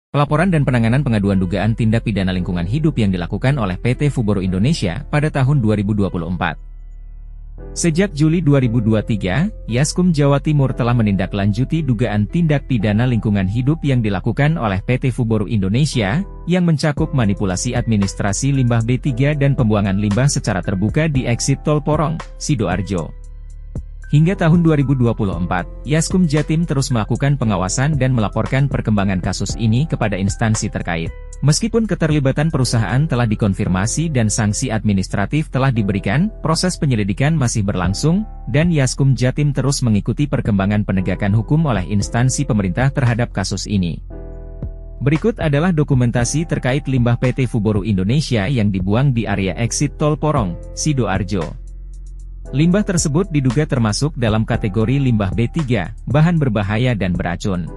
Pelaporan dan penanganan pengaduan dugaan tindak pidana lingkungan hidup yang dilakukan oleh PT Fuboro Indonesia pada tahun 2024. Sejak Juli 2023, Yaskum Jawa Timur telah menindaklanjuti dugaan tindak pidana lingkungan hidup yang dilakukan oleh PT Fuboro Indonesia, yang mencakup manipulasi administrasi limbah B3 dan pembuangan limbah secara terbuka di eksit Tol Porong, Sidoarjo. Hingga tahun 2024, Yaskum Jatim terus melakukan pengawasan dan melaporkan perkembangan kasus ini kepada instansi terkait. Meskipun keterlibatan perusahaan telah dikonfirmasi dan sanksi administratif telah diberikan, proses penyelidikan masih berlangsung, dan Yaskum Jatim terus mengikuti perkembangan penegakan hukum oleh instansi pemerintah terhadap kasus ini. Berikut adalah dokumentasi terkait limbah PT Fuboro Indonesia yang dibuang di area eksit Tol Porong, Sidoarjo. Limbah tersebut diduga termasuk dalam kategori limbah B3, bahan berbahaya dan beracun.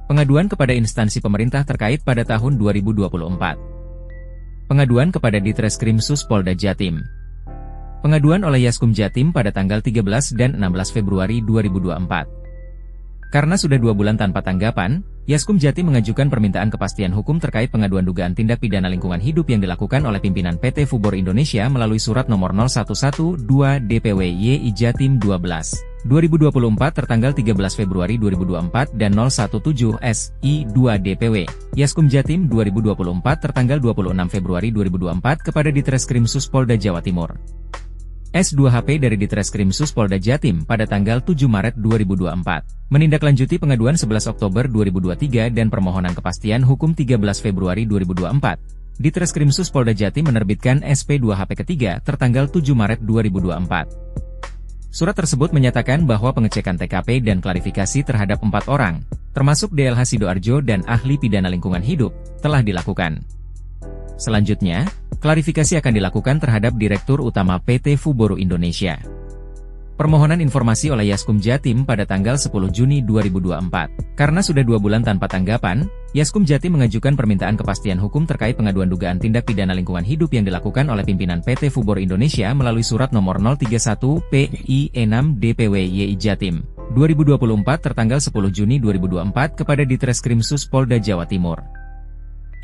Pengaduan kepada instansi pemerintah terkait pada tahun 2024. Pengaduan kepada Ditreskrimsus Polda Jatim. Pengaduan oleh Yaskum Jatim pada tanggal 13 dan 16 Februari 2024. Karena sudah 2 bulan tanpa tanggapan, Yaskum Jatim mengajukan permintaan kepastian hukum terkait pengaduan dugaan tindak pidana lingkungan hidup yang dilakukan oleh pimpinan PT Fuboro Indonesia melalui surat nomor 0112 DPW YI Jatim 12. 2024 tertanggal 13 Februari 2024 dan 017 SI 2 DPW, Yaskum Jatim 2024 tertanggal 26 Februari 2024 kepada Ditreskrimsus Polda Jawa Timur. S2HP dari Ditreskrimsus Polda Jatim pada tanggal 7 Maret 2024. Menindaklanjuti pengaduan 11 Oktober 2023 dan permohonan kepastian hukum 13 Februari 2024. Ditreskrimsus Polda Jatim menerbitkan SP2HP ketiga tertanggal 7 Maret 2024. Surat tersebut menyatakan bahwa pengecekan TKP dan klarifikasi terhadap 4 orang, termasuk DLH Sidoarjo dan ahli pidana lingkungan hidup, telah dilakukan. Selanjutnya, klarifikasi akan dilakukan terhadap Direktur Utama PT Fuboro Indonesia. Permohonan informasi oleh Yaskum Jatim pada tanggal 10 Juni 2024. Karena sudah 2 bulan tanpa tanggapan, Yaskum Jatim mengajukan permintaan kepastian hukum terkait pengaduan dugaan tindak pidana lingkungan hidup yang dilakukan oleh pimpinan PT Fuboro Indonesia melalui surat nomor 031 PI 6 DPW YI Jatim 2024 tertanggal 10 Juni 2024 kepada Ditreskrimsus Polda Jawa Timur.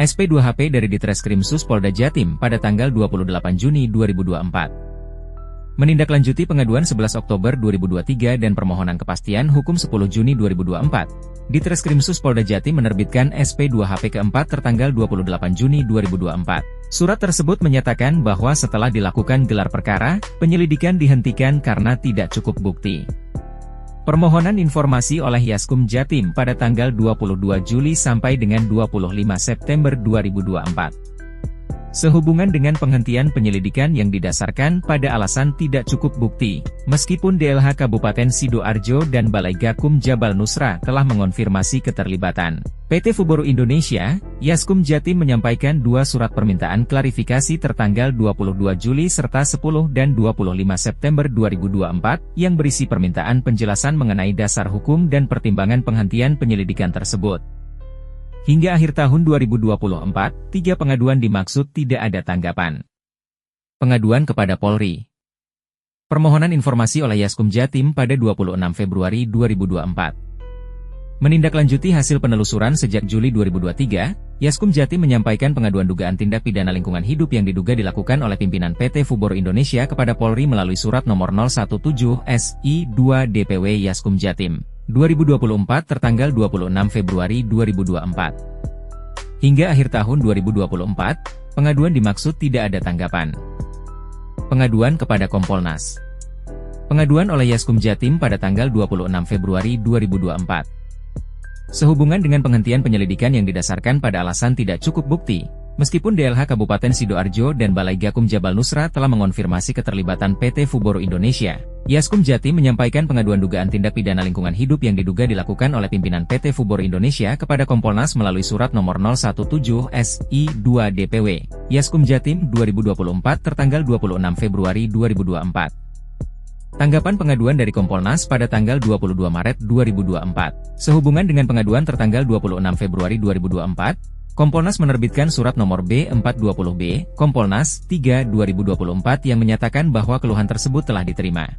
SP2HP dari Ditreskrimsus Polda Jatim pada tanggal 28 Juni 2024. Menindaklanjuti pengaduan 11 Oktober 2023 dan permohonan kepastian hukum 10 Juni 2024, Ditreskrimsus Polda Jatim menerbitkan SP2HP keempat tertanggal 28 Juni 2024. Surat tersebut menyatakan bahwa setelah dilakukan gelar perkara, penyelidikan dihentikan karena tidak cukup bukti. Permohonan informasi oleh Yaskum Jatim pada tanggal 22 Juli sampai dengan 25 September 2024. Sehubungan dengan penghentian penyelidikan yang didasarkan pada alasan tidak cukup bukti, meskipun DLH Kabupaten Sidoarjo dan Balai Gakum Jabal Nusra telah mengonfirmasi keterlibatan PT Fuboro Indonesia, Yaskum Jatim menyampaikan 2 surat permintaan klarifikasi tertanggal 22 Juli serta 10 dan 25 September 2024, yang berisi permintaan penjelasan mengenai dasar hukum dan pertimbangan penghentian penyelidikan tersebut. Hingga akhir tahun 2024, 3 pengaduan dimaksud tidak ada tanggapan. Pengaduan kepada Polri. Permohonan informasi oleh Yaskum Jatim pada 26 Februari 2024. Menindaklanjuti hasil penelusuran sejak Juli 2023, Yaskum Jatim menyampaikan pengaduan dugaan tindak pidana lingkungan hidup yang diduga dilakukan oleh pimpinan PT Fuboro Indonesia kepada Polri melalui surat nomor 017 SI 2 DPW Yaskum Jatim 2024 tertanggal 26 Februari 2024. Hingga akhir tahun 2024, pengaduan dimaksud tidak ada tanggapan. Pengaduan kepada Kompolnas. Pengaduan oleh Yaskum Jatim pada tanggal 26 Februari 2024. Sehubungan dengan penghentian penyelidikan yang didasarkan pada alasan tidak cukup bukti, meskipun DLH Kabupaten Sidoarjo dan Balai Gakum Jabal Nusra telah mengonfirmasi keterlibatan PT Fuboro Indonesia, Yaskum Jatim menyampaikan pengaduan dugaan tindak pidana lingkungan hidup yang diduga dilakukan oleh pimpinan PT Fuboro Indonesia kepada Kompolnas melalui surat nomor 017 SI 2 DPW, Yaskum Jatim 2024 tertanggal 26 Februari 2024. Tanggapan pengaduan dari Kompolnas pada tanggal 22 Maret 2024. Sehubungan dengan pengaduan tertanggal 26 Februari 2024, Kompolnas menerbitkan surat nomor B420B, Kompolnas 3/2024 yang menyatakan bahwa keluhan tersebut telah diterima.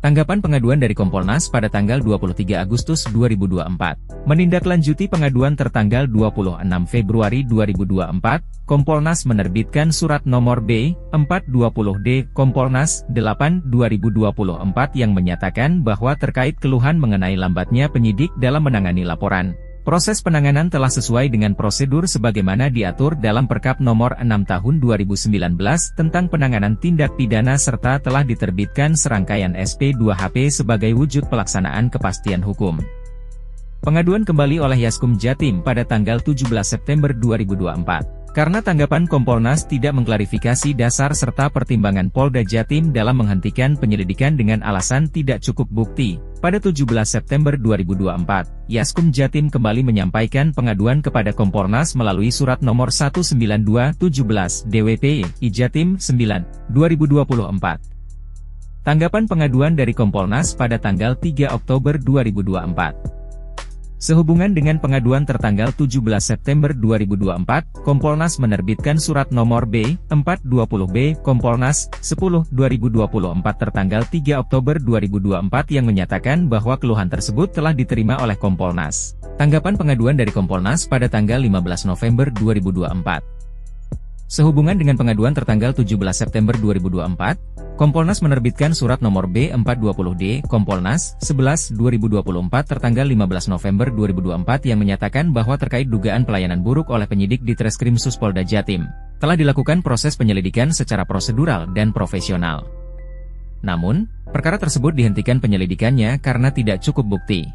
Tanggapan pengaduan dari Kompolnas pada tanggal 23 Agustus 2024. Menindaklanjuti pengaduan tertanggal 26 Februari 2024, Kompolnas menerbitkan surat nomor B420D Kompolnas 8/2024 yang menyatakan bahwa terkait keluhan mengenai lambatnya penyidik dalam menangani laporan. Proses penanganan telah sesuai dengan prosedur sebagaimana diatur dalam Perkap Nomor 6 Tahun 2019 tentang penanganan tindak pidana serta telah diterbitkan serangkaian SP2HP sebagai wujud pelaksanaan kepastian hukum. Pengaduan kembali oleh Yaskum Jatim pada tanggal 17 September 2024. Karena tanggapan Kompolnas tidak mengklarifikasi dasar serta pertimbangan Polda Jatim dalam menghentikan penyelidikan dengan alasan tidak cukup bukti, pada 17 September 2024, Yaskum Jatim kembali menyampaikan pengaduan kepada Kompolnas melalui surat nomor 19217 DWP I-Jatim 9, 2024. Tanggapan pengaduan dari Kompolnas pada tanggal 3 Oktober 2024. Sehubungan dengan pengaduan tertanggal 17 September 2024, Kompolnas menerbitkan surat nomor B420B Kompolnas 10/2024 tertanggal 3 Oktober 2024 yang menyatakan bahwa keluhan tersebut telah diterima oleh Kompolnas. Tanggapan pengaduan dari Kompolnas pada tanggal 15 November 2024. Sehubungan dengan pengaduan tertanggal 17 September 2024, Kompolnas menerbitkan surat nomor B420D Kompolnas 11/2024 tertanggal 15 November 2024 yang menyatakan bahwa terkait dugaan pelayanan buruk oleh penyidik di Treskrim Sus Polda Jatim, telah dilakukan proses penyelidikan secara prosedural dan profesional. Namun, perkara tersebut dihentikan penyelidikannya karena tidak cukup bukti.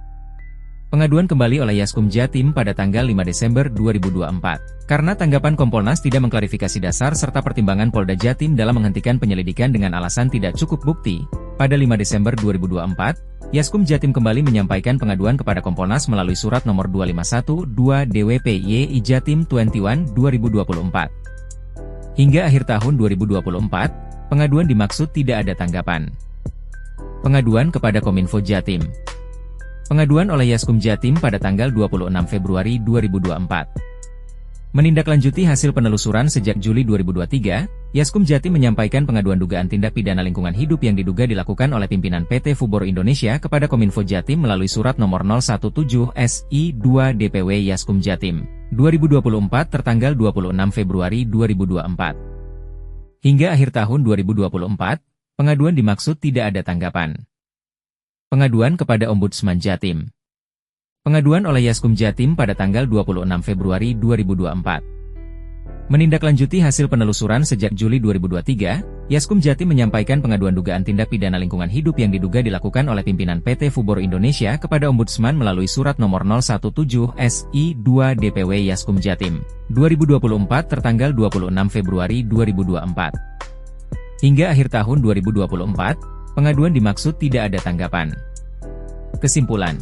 Pengaduan kembali oleh Yaskum Jatim pada tanggal 5 Desember 2024. Karena tanggapan Kompolnas tidak mengklarifikasi dasar serta pertimbangan Polda Jatim dalam menghentikan penyelidikan dengan alasan tidak cukup bukti, pada 5 Desember 2024, Yaskum Jatim kembali menyampaikan pengaduan kepada Kompolnas melalui surat nomor 2512 DWP Y I-Jatim 21 2024. Hingga akhir tahun 2024, pengaduan dimaksud tidak ada tanggapan. Pengaduan kepada Kominfo Jatim. Pengaduan oleh Yaskum Jatim pada tanggal 26 Februari 2024. Menindaklanjuti hasil penelusuran sejak Juli 2023, Yaskum Jatim menyampaikan pengaduan dugaan tindak pidana lingkungan hidup yang diduga dilakukan oleh pimpinan PT Fuboro Indonesia kepada Kominfo Jatim melalui surat nomor 017 SI2 DPW Yaskum Jatim, 2024 tertanggal 26 Februari 2024. Hingga akhir tahun 2024, pengaduan dimaksud tidak ada tanggapan. Pengaduan kepada Ombudsman Jatim. Pengaduan oleh Yaskum Jatim pada tanggal 26 Februari 2024. Menindaklanjuti hasil penelusuran sejak Juli 2023, Yaskum Jatim menyampaikan pengaduan dugaan tindak pidana lingkungan hidup yang diduga dilakukan oleh pimpinan PT Fuboro Indonesia kepada Ombudsman melalui surat nomor 017 SI2 DPW Yaskum Jatim, 2024 tertanggal 26 Februari 2024. Hingga akhir tahun 2024, pengaduan dimaksud tidak ada tanggapan. Kesimpulan.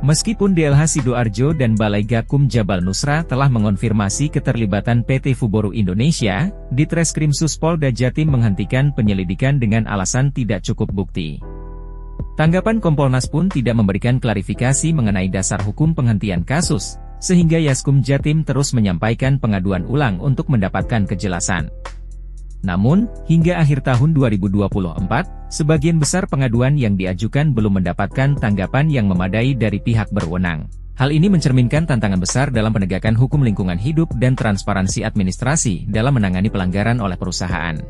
Meskipun DLH Sidoarjo dan Balai Gakum Jabal Nusra telah mengonfirmasi keterlibatan PT Fuboro Indonesia, di Treskrim Sus Polda Jatim menghentikan penyelidikan dengan alasan tidak cukup bukti. Tanggapan Kompolnas pun tidak memberikan klarifikasi mengenai dasar hukum penghentian kasus, sehingga Yaskum Jatim terus menyampaikan pengaduan ulang untuk mendapatkan kejelasan. Namun, hingga akhir tahun 2024, sebagian besar pengaduan yang diajukan belum mendapatkan tanggapan yang memadai dari pihak berwenang. Hal ini mencerminkan tantangan besar dalam penegakan hukum lingkungan hidup dan transparansi administrasi dalam menangani pelanggaran oleh perusahaan.